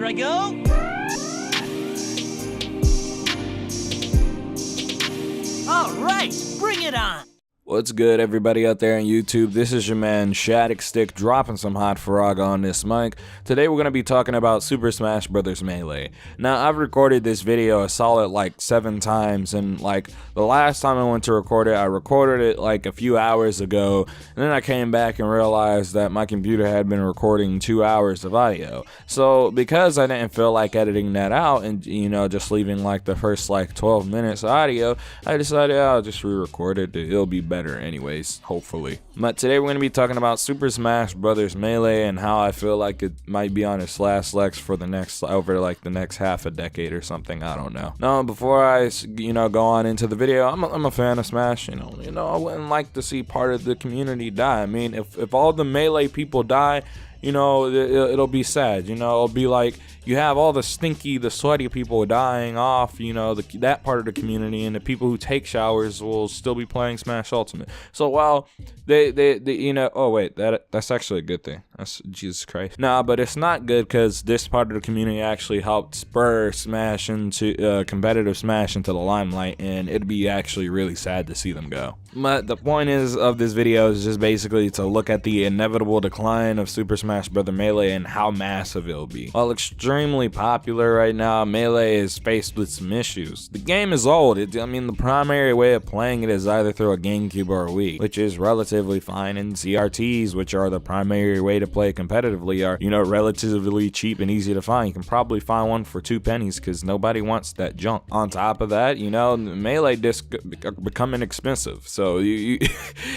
Here I go. All right, bring it on. What's good, everybody out there on YouTube? This is your man Shadicstick dropping some hot frog on this mic. Today we're going to be talking about Super Smash Bros. Melee. Now, I've recorded this video a solid like 7 times, and like the last time I went to record it, I recorded it like a few hours ago, and then I came back and realized that my computer had been recording 2 hours of audio. So because I didn't feel like editing that out and, you know, just leaving like the first like 12 minutes of audio, I decided I'll just re-record it. It'll be better anyways, hopefully. But today we're going to be talking about Super Smash Bros. Melee and how I feel like it might be on its last legs for the next, over like the next half a decade or something. I don't know. Now, before I, go on into the video, I'm a fan of Smash. You know, I wouldn't like to see part of the community die. I mean, if all the Melee people die, you know, it'll be sad. You know, it'll be like you have all the sweaty people dying off, you know, that part of the community, and the people who take showers will still be playing Smash Ultimate. So while they you know, oh wait, that's actually a good thing. That's Jesus Christ. Nah, but it's not good because this part of the community actually helped spur Smash into competitive Smash into the limelight, and it'd be actually really sad to see them go. But the point of this video is just basically to look at the inevitable decline of Super Smash Bros. Melee and how massive it'll be. While extremely popular right now, Melee is faced with some issues. The game is old. I mean, the primary way of playing it is either through a GameCube or a Wii, which is relatively fine, and CRTs, which are the primary way to play competitively, are, you know, relatively cheap and easy to find. You can probably find one for 2 pennies because nobody wants that junk. On top of that, you know, Melee discs are becoming expensive, so you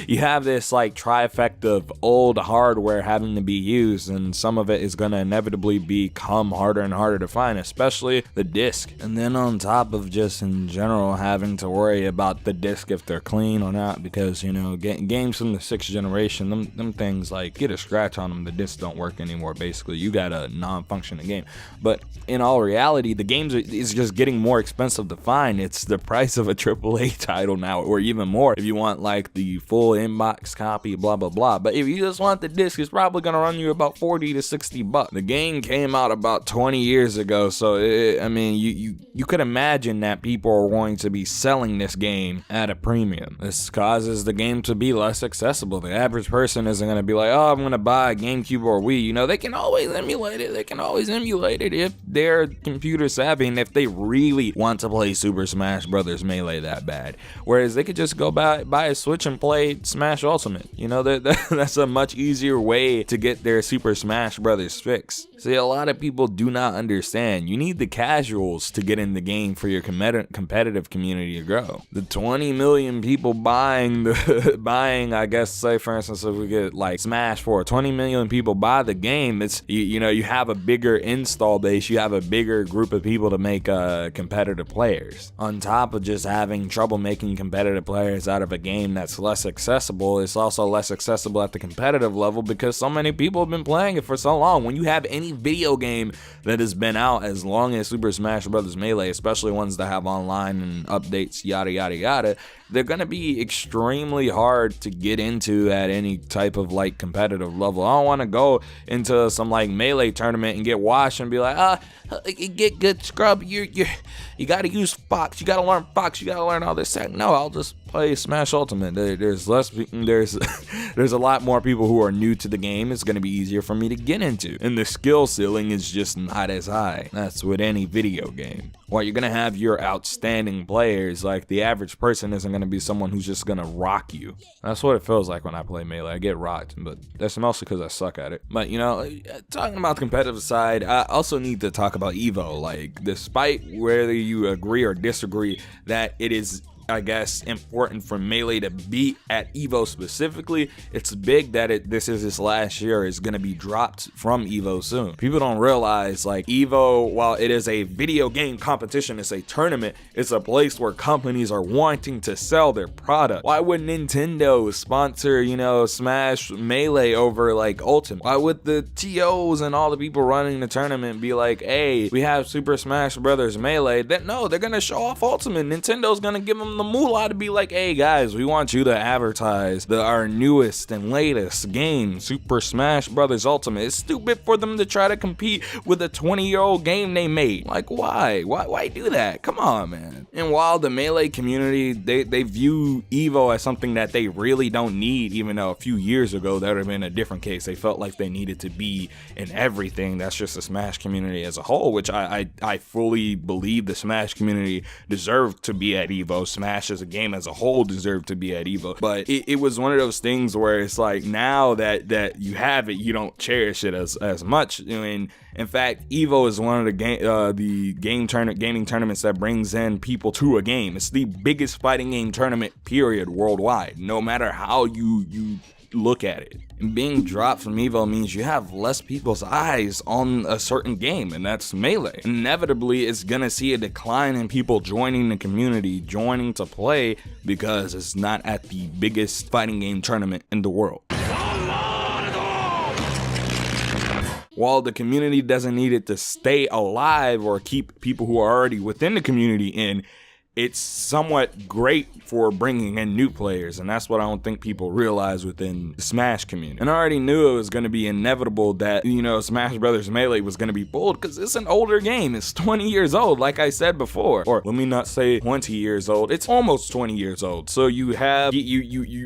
you have this like trifecta of old hardware having to be used, and some of it is going to inevitably become harder and harder to find, especially the disc. And then on top of just in general having to worry about the disc if they're clean or not, because, you know, games from the 6th generation, them things like get a scratch on them, the discs don't work anymore. Basically, you got a non-functioning game. But in all reality, the games is just getting more expensive to find. It's the price of a AAA title now, or even more if you want like the full inbox copy, blah blah blah. But if you just want the disc, it's probably gonna run you about 40 to 60 bucks. The game came out about 20 years ago, so I mean, you could imagine that people are going to be selling this game at a premium. This causes the game to be less accessible. The average person isn't gonna be like, oh, I'm gonna buy a GameCube or Wii. You know, they can always emulate it. They can always emulate it if they're computer savvy and if they really want to play Super Smash Bros. Melee that bad. Whereas they could just go buy a Switch and play Smash Ultimate. You know, that's a much easier way to get their Super Smash Bros. Fix. See, a lot of people do not understand. You need the casuals to get in the game for your competitive community to grow. The 20 million people buying, I guess, say for instance, if we get like Smash 4, 20 million people buy the game, it's, you know, you have a bigger install base, you have a bigger group of people to make competitive players. On top of just having trouble making competitive players out of a game that's less accessible, it's also less accessible at the competitive level because so many people have been playing it for so long. When you have any video game that has been out as long as Super Smash Bros. Melee, especially ones that have online and updates, yada yada yada, they're gonna be extremely hard to get into at any type of like competitive level. I don't want to go into some like Melee tournament and get washed and be like, get good scrub. You gotta use Fox. You gotta learn Fox. You gotta learn all this. No, I'll just play Smash Ultimate. There's a lot more people who are new to the game. It's gonna be easier for me to get into, and the skill ceiling is just not as high. That's with any video game. Well, you're gonna have your outstanding players. Like, the average person isn't gonna be someone who's just gonna rock you. That's what it feels like when I play Melee. I get rocked, but that's mostly because I suck at it. But, you know, talking about the competitive side, I also need to talk about Evo. Like, despite whether you agree or disagree that it is, I guess, important for Melee to be at Evo specifically, it's big that this is its last year. It's going to be dropped from Evo soon. People don't realize, like, Evo, while it is a video game competition, it's a tournament, it's a place where companies are wanting to sell their product. Why would Nintendo sponsor, you know, Smash Melee over, like, Ultimate? Why would the TOs and all the people running the tournament be like, hey, we have Super Smash Bros. Melee? No, they're going to show off Ultimate. Nintendo's going to give them the moolah to be like, hey guys, we want you to advertise our newest and latest game, Super Smash Bros. Ultimate. It's stupid for them to try to compete with a 20-year-old game they made. Like, why? Why do that? Come on, man. And while the Melee community, they view Evo as something that they really don't need, even though a few years ago that would have been a different case. They felt like they needed to be in everything. That's just the Smash community as a whole, which I fully believe the Smash community deserved to be at Evo. Smash as a game as a whole deserved to be at Evo. But it was one of those things where it's like, now that you have it, you don't cherish it as much. I mean, in fact, Evo is one of the gaming tournaments that brings in people to a game. It's the biggest fighting game tournament, period, worldwide, no matter how you look at it. And being dropped from Evo means you have less people's eyes on a certain game, and that's Melee. Inevitably, it's gonna see a decline in people joining the community, joining to play, because it's not at the biggest fighting game tournament in the world. While the community doesn't need it to stay alive or keep people who are already within the community in, it's somewhat great for bringing in new players, and that's what I don't think people realize within the Smash community. And I already knew it was going to be inevitable that, Smash Bros. Melee was going to be pulled, because it's an older game. It's 20 years old, like I said before. Or let me not say 20 years old. It's almost 20 years old. So you have,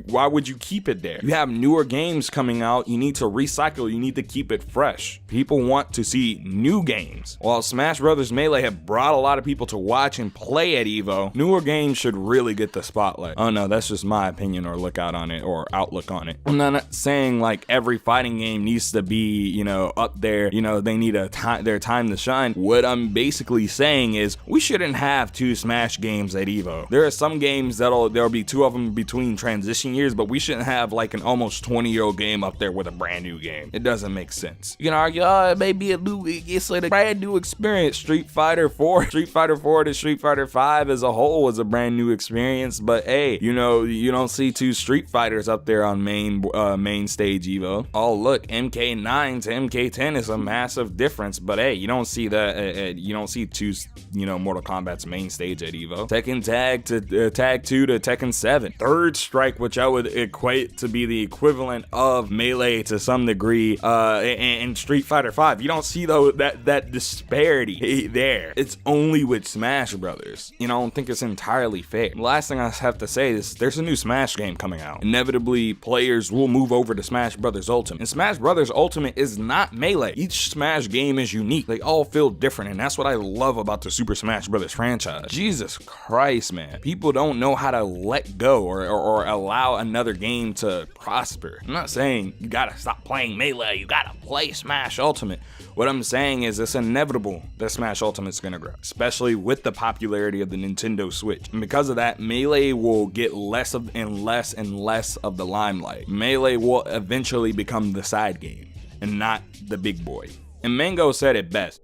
why would you keep it there? You have newer games coming out. You need to recycle. You need to keep it fresh. People want to see new games. While Smash Bros. Melee have brought a lot of people to watch and play at Evo, newer games should really get the spotlight. Oh no, that's just my opinion or lookout on it or outlook on it. I'm not saying like every fighting game needs to be, up there, they need their time to shine. What I'm basically saying is we shouldn't have two Smash games at Evo. There are some games there'll be two of them between transition years, but we shouldn't have like an almost 20-year-old game up there with a brand new game. It doesn't make sense. You can argue, it may be it's like a brand new experience. Street Fighter 4 to Street Fighter 5 as a whole was a brand new experience, but hey, you don't see two Street Fighters up there on main stage Evo. Oh look, MK9 to MK10 is a massive difference, but hey, you don't see that. You don't see two Mortal Kombat's main stage at Evo. Tekken Tag to Tag 2 to Tekken 7. Third Strike, which I would equate to be the equivalent of Melee to some degree, and Street Fighter 5. You don't see though that disparity there. It's only with Smash Brothers. I don't think it's entirely fair. The last thing I have to say is there's a new Smash game coming out. Inevitably, players will move over to Smash Bros. Ultimate. And Smash Bros. Ultimate is not Melee. Each Smash game is unique. They all feel different, and that's what I love about the Super Smash Bros. Franchise. Jesus Christ, man. People don't know how to let go or allow another game to prosper. I'm not saying you gotta stop playing Melee. You gotta play Smash Ultimate. What I'm saying is it's inevitable that Smash Ultimate's gonna grow, especially with the popularity of the Nintendo Switch. And because of that, Melee will get less and less of the limelight. Melee will eventually become the side game and not the big boy. And Mango said it best.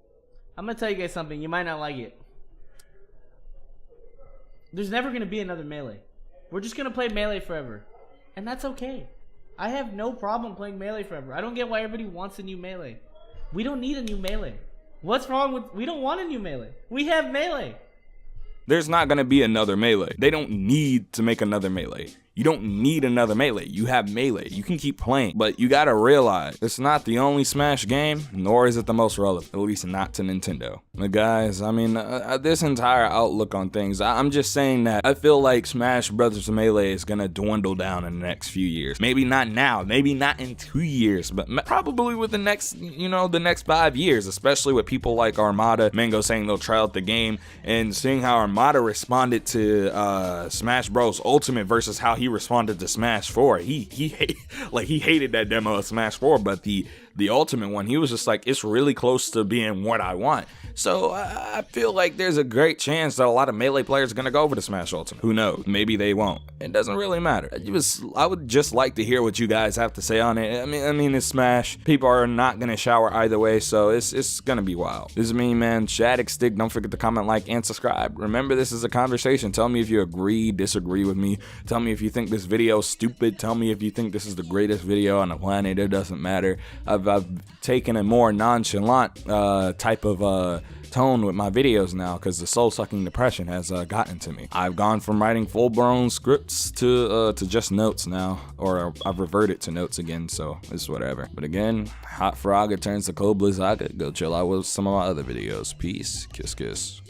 I'm gonna tell you guys something. You might not like it. There's never gonna be another Melee. We're just gonna play Melee forever. And that's okay. I have no problem playing Melee forever. I don't get why everybody wants a new Melee. We don't need a new Melee. What's wrong with... We don't want a new Melee. We have Melee. There's not gonna be another Melee. They don't need to make another Melee. You don't need another Melee. You have Melee. You can keep playing, but you gotta realize it's not the only Smash game, nor is it the most relevant, at least not to Nintendo. But guys, I mean, this entire outlook on things, I'm just saying that I feel like Smash Bros. Melee is gonna dwindle down in the next few years. Maybe not now, maybe not in 2 years, but probably with the next, the next 5 years, especially with people like Armada, Mango saying they'll try out the game, and seeing how Armada responded to Smash Bros. Ultimate versus how he responded to Smash 4. He hated that demo of Smash 4, but the Ultimate one, he was just like, it's really close to being what I want. So I feel like there's a great chance that a lot of Melee players are gonna go over to Smash Ultimate. Who knows? Maybe they won't. It doesn't really matter. I would just like to hear what you guys have to say on it. I mean, it's Smash. People are not gonna shower either way, so it's gonna be wild. This is me, man, Shadicstick. Don't forget to comment, like, and subscribe. Remember, this is a conversation. Tell me if you agree, disagree with me. Tell me if you think this video is stupid. Tell me if you think this is the greatest video on the planet. It doesn't matter. I've taken a more nonchalant type of tone with my videos now because the soul-sucking depression has gotten to me. I've gone from writing full-blown scripts to just notes now, or I've reverted to notes again, so it's whatever. But again, Hot Frogger turns to Cold Blizzaga. Go chill out with some of my other videos. Peace. Kiss, kiss.